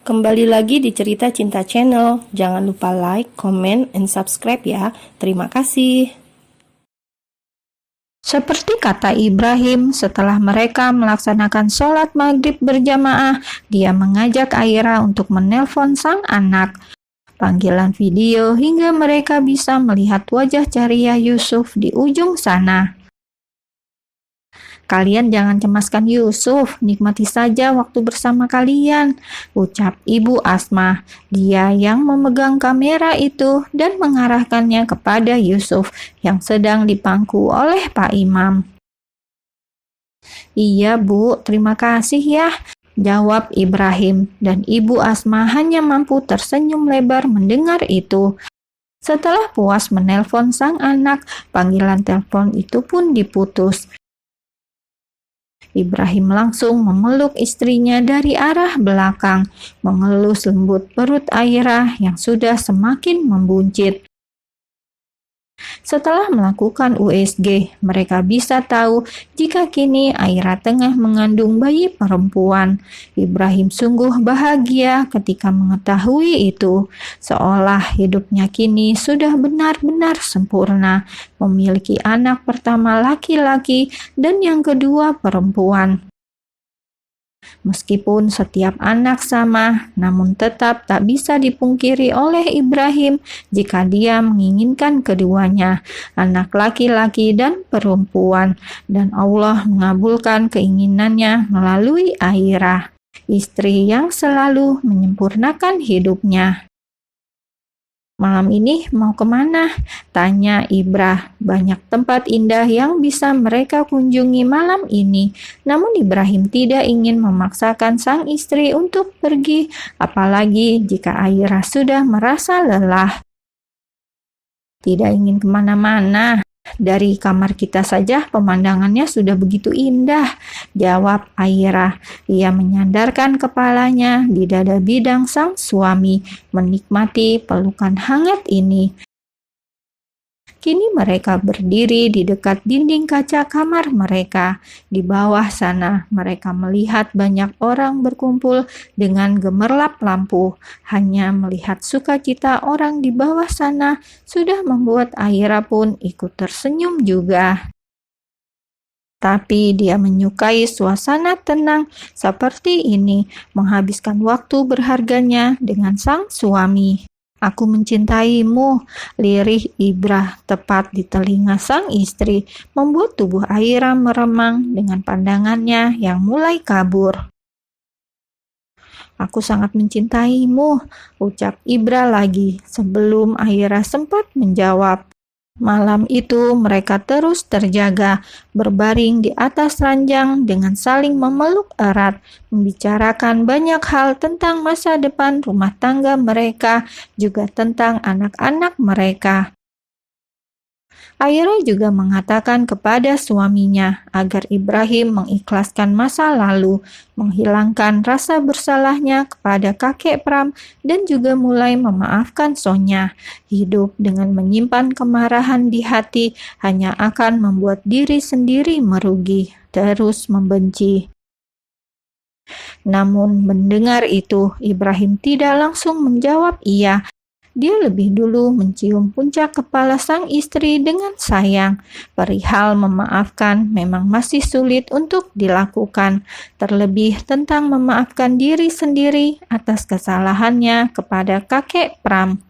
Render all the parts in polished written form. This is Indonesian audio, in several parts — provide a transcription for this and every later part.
Kembali lagi di Cerita Cinta Channel. Jangan lupa like, comment, and subscribe ya. Terima kasih. Seperti kata Ibrahim, setelah mereka melaksanakan sholat maghrib berjamaah, dia mengajak Aira untuk menelpon sang anak. Panggilan video hingga mereka bisa melihat wajah ceria Yusuf di ujung sana. "Kalian jangan cemaskan Yusuf, nikmati saja waktu bersama kalian," ucap Ibu Asma. Dia yang memegang kamera itu dan mengarahkannya kepada Yusuf yang sedang dipangku oleh Pak Imam. "Iya Bu, terima kasih ya," jawab Ibrahim, dan Ibu Asma hanya mampu tersenyum lebar mendengar itu. Setelah puas menelpon sang anak, panggilan telepon itu pun diputus. Ibrahim langsung memeluk istrinya dari arah belakang, mengelus lembut perut Aira yang sudah semakin membuncit. Setelah melakukan USG, mereka bisa tahu jika kini Aira tengah mengandung bayi perempuan. Ibrahim sungguh bahagia ketika mengetahui itu, seolah hidupnya kini sudah benar-benar sempurna, memiliki anak pertama laki-laki dan yang kedua perempuan. Meskipun setiap anak sama, namun tetap tak bisa dipungkiri oleh Ibrahim jika dia menginginkan keduanya, anak laki-laki dan perempuan, dan Allah mengabulkan keinginannya melalui Aira, istri yang selalu menyempurnakan hidupnya. "Malam ini mau kemana?" tanya Ibrah. Banyak tempat indah yang bisa mereka kunjungi malam ini. Namun Ibrahim tidak ingin memaksakan sang istri untuk pergi, apalagi jika Aira sudah merasa lelah. "Tidak ingin kemana-mana. Dari kamar kita saja pemandangannya sudah begitu indah," jawab Aira. Ia menyandarkan kepalanya di dada bidang sang suami, menikmati pelukan hangat ini. Kini mereka berdiri di dekat dinding kaca kamar mereka. Di bawah sana, mereka melihat banyak orang berkumpul dengan gemerlap lampu. Hanya melihat sukacita orang di bawah sana sudah membuat Aira pun ikut tersenyum juga. Tapi dia menyukai suasana tenang seperti ini, menghabiskan waktu berharganya dengan sang suami. "Aku mencintaimu," lirih Ibrah tepat di telinga sang istri, membuat tubuh Aira meremang dengan pandangannya yang mulai kabur. "Aku sangat mencintaimu," ucap Ibrah lagi, sebelum Aira sempat menjawab. Malam itu mereka terus terjaga, berbaring di atas ranjang dengan saling memeluk erat, membicarakan banyak hal tentang masa depan rumah tangga mereka, juga tentang anak-anak mereka. Aira juga mengatakan kepada suaminya agar Ibrahim mengikhlaskan masa lalu, menghilangkan rasa bersalahnya kepada kakek Pram, dan juga mulai memaafkan Sonya. Hidup dengan menyimpan kemarahan di hati hanya akan membuat diri sendiri merugi, terus membenci. Namun mendengar itu, Ibrahim tidak langsung menjawab iya. Dia lebih dulu mencium puncak kepala sang istri dengan sayang. Perihal memaafkan memang masih sulit untuk dilakukan, terlebih tentang memaafkan diri sendiri atas kesalahannya kepada kakek Pram.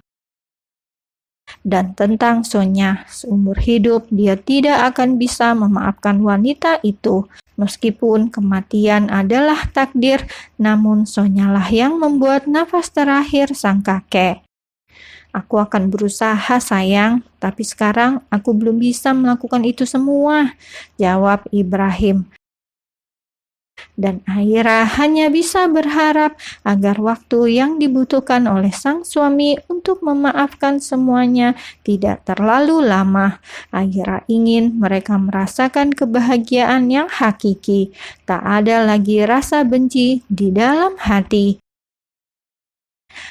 Dan tentang Sonya, seumur hidup dia tidak akan bisa memaafkan wanita itu. Meskipun kematian adalah takdir, namun Sonyalah yang membuat nafas terakhir sang kakek. "Aku akan berusaha sayang, tapi sekarang aku belum bisa melakukan itu semua," jawab Ibrahim. Dan Aira hanya bisa berharap agar waktu yang dibutuhkan oleh sang suami untuk memaafkan semuanya tidak terlalu lama. Aira ingin mereka merasakan kebahagiaan yang hakiki, tak ada lagi rasa benci di dalam hati.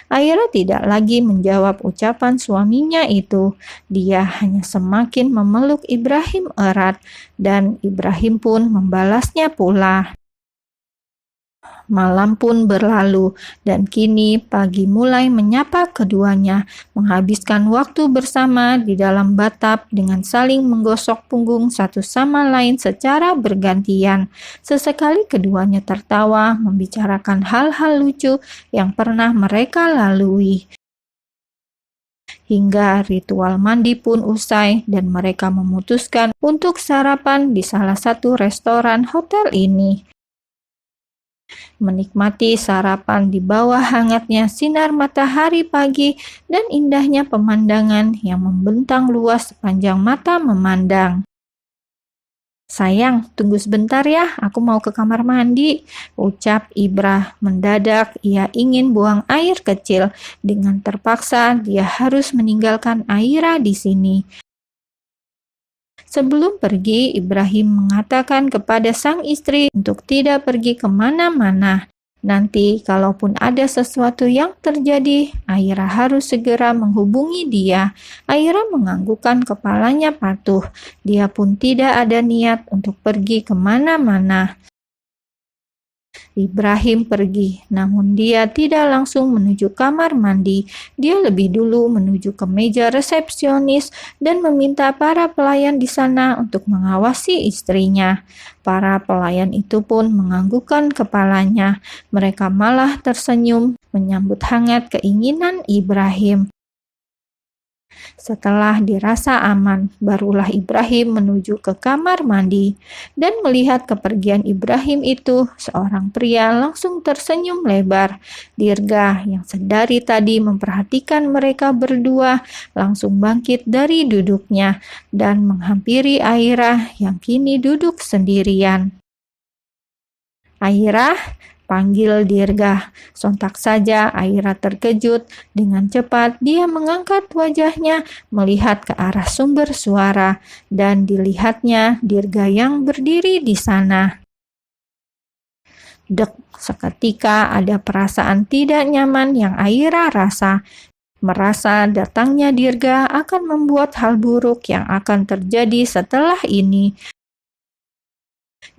Aira tidak lagi menjawab ucapan suaminya itu. Dia hanya semakin memeluk Ibrahim erat, dan Ibrahim pun membalasnya pula. Malam pun berlalu, dan kini pagi mulai menyapa keduanya, menghabiskan waktu bersama di dalam batap dengan saling menggosok punggung satu sama lain secara bergantian. Sesekali keduanya tertawa, membicarakan hal-hal lucu yang pernah mereka lalui. Hingga ritual mandi pun usai dan mereka memutuskan untuk sarapan di salah satu restoran hotel ini. Menikmati sarapan di bawah hangatnya sinar matahari pagi dan indahnya pemandangan yang membentang luas sepanjang mata memandang. "Sayang, tunggu sebentar ya, aku mau ke kamar mandi," ucap Ibrah. Mendadak ia ingin buang air kecil. Dengan terpaksa dia harus meninggalkan Aira di sini. Sebelum pergi, Ibrahim mengatakan kepada sang istri untuk tidak pergi kemana-mana. Nanti, kalaupun ada sesuatu yang terjadi, Aira harus segera menghubungi dia. Aira menganggukkan kepalanya patuh. Dia pun tidak ada niat untuk pergi kemana-mana. Ibrahim pergi, namun dia tidak langsung menuju kamar mandi. Dia lebih dulu menuju ke meja resepsionis dan meminta para pelayan di sana untuk mengawasi istrinya. Para pelayan itu pun menganggukkan kepalanya. Mereka malah tersenyum menyambut hangat keinginan Ibrahim. Setelah dirasa aman, barulah Ibrahim menuju ke kamar mandi. Dan melihat kepergian Ibrahim itu, seorang pria langsung tersenyum lebar. Dirga yang sedari tadi memperhatikan mereka berdua langsung bangkit dari duduknya dan menghampiri Aira yang kini duduk sendirian. "Aira," panggil Dirga. Sontak saja Aira terkejut. Dengan cepat dia mengangkat wajahnya melihat ke arah sumber suara dan dilihatnya Dirga yang berdiri di sana. Dek, seketika ada perasaan tidak nyaman yang Aira rasa. Merasa datangnya Dirga akan membuat hal buruk yang akan terjadi setelah ini.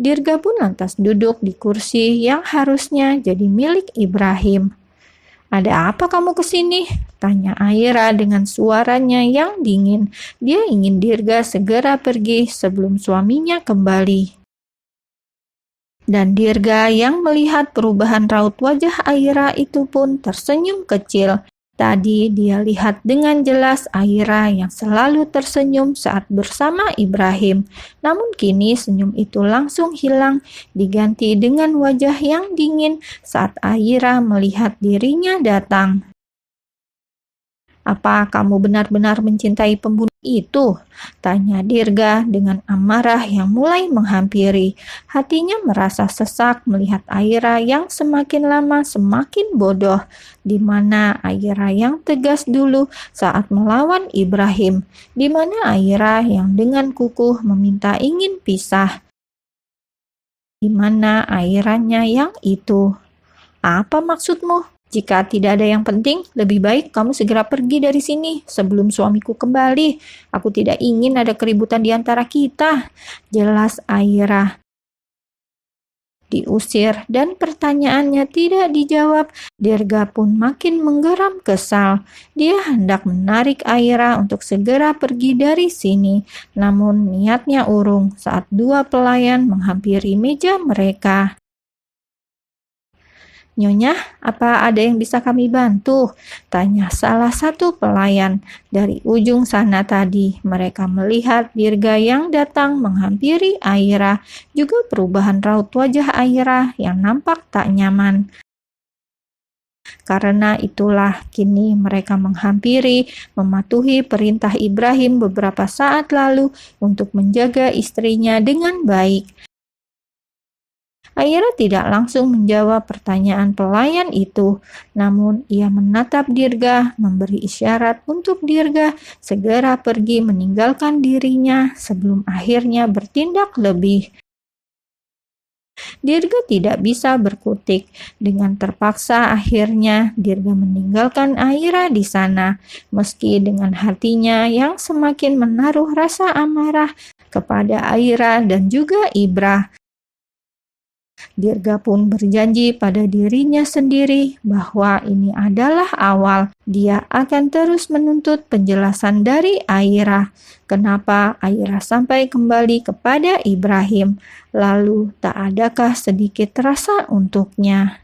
Dirga pun lantas duduk di kursi yang harusnya jadi milik Ibrahim. "Ada apa kamu kesini?" tanya Aira dengan suaranya yang dingin. Dia ingin Dirga segera pergi sebelum suaminya kembali. Dan Dirga yang melihat perubahan raut wajah Aira itu pun tersenyum kecil. Tadi dia lihat dengan jelas Aira yang selalu tersenyum saat bersama Ibrahim. Namun kini senyum itu langsung hilang, diganti dengan wajah yang dingin saat Aira melihat dirinya datang. "Apa kamu benar-benar mencintai pembunuh itu?" tanya Dirga dengan amarah yang mulai menghampiri. Hatinya merasa sesak melihat Aira yang semakin lama semakin bodoh, di mana Aira yang tegas dulu saat melawan Ibrahim, di mana Aira yang dengan kukuh meminta ingin pisah, di mana Airanya yang itu. "Apa maksudmu? Jika tidak ada yang penting, lebih baik kamu segera pergi dari sini sebelum suamiku kembali. Aku tidak ingin ada keributan di antara kita," jelas Aira. Diusir dan pertanyaannya tidak dijawab, Dirga pun makin menggeram kesal. Dia hendak menarik Aira untuk segera pergi dari sini, namun niatnya urung saat dua pelayan menghampiri meja mereka. "Nyonya, apa ada yang bisa kami bantu?" tanya salah satu pelayan. Dari ujung sana tadi, mereka melihat Dirga yang datang menghampiri Aira, juga perubahan raut wajah Aira yang nampak tak nyaman. Karena itulah kini mereka menghampiri, mematuhi perintah Ibrahim beberapa saat lalu untuk menjaga istrinya dengan baik. Aira tidak langsung menjawab pertanyaan pelayan itu, namun ia menatap Dirga, memberi isyarat untuk Dirga segera pergi meninggalkan dirinya sebelum akhirnya bertindak lebih. Dirga tidak bisa berkutik. Dengan terpaksa akhirnya Dirga meninggalkan Aira di sana, meski dengan hatinya yang semakin menaruh rasa amarah kepada Aira dan juga Ibrah. Dirga pun berjanji pada dirinya sendiri bahwa ini adalah awal. Dia akan terus menuntut penjelasan dari Aira. Kenapa Aira sampai kembali kepada Ibrahim? Lalu tak adakah sedikit rasa untuknya?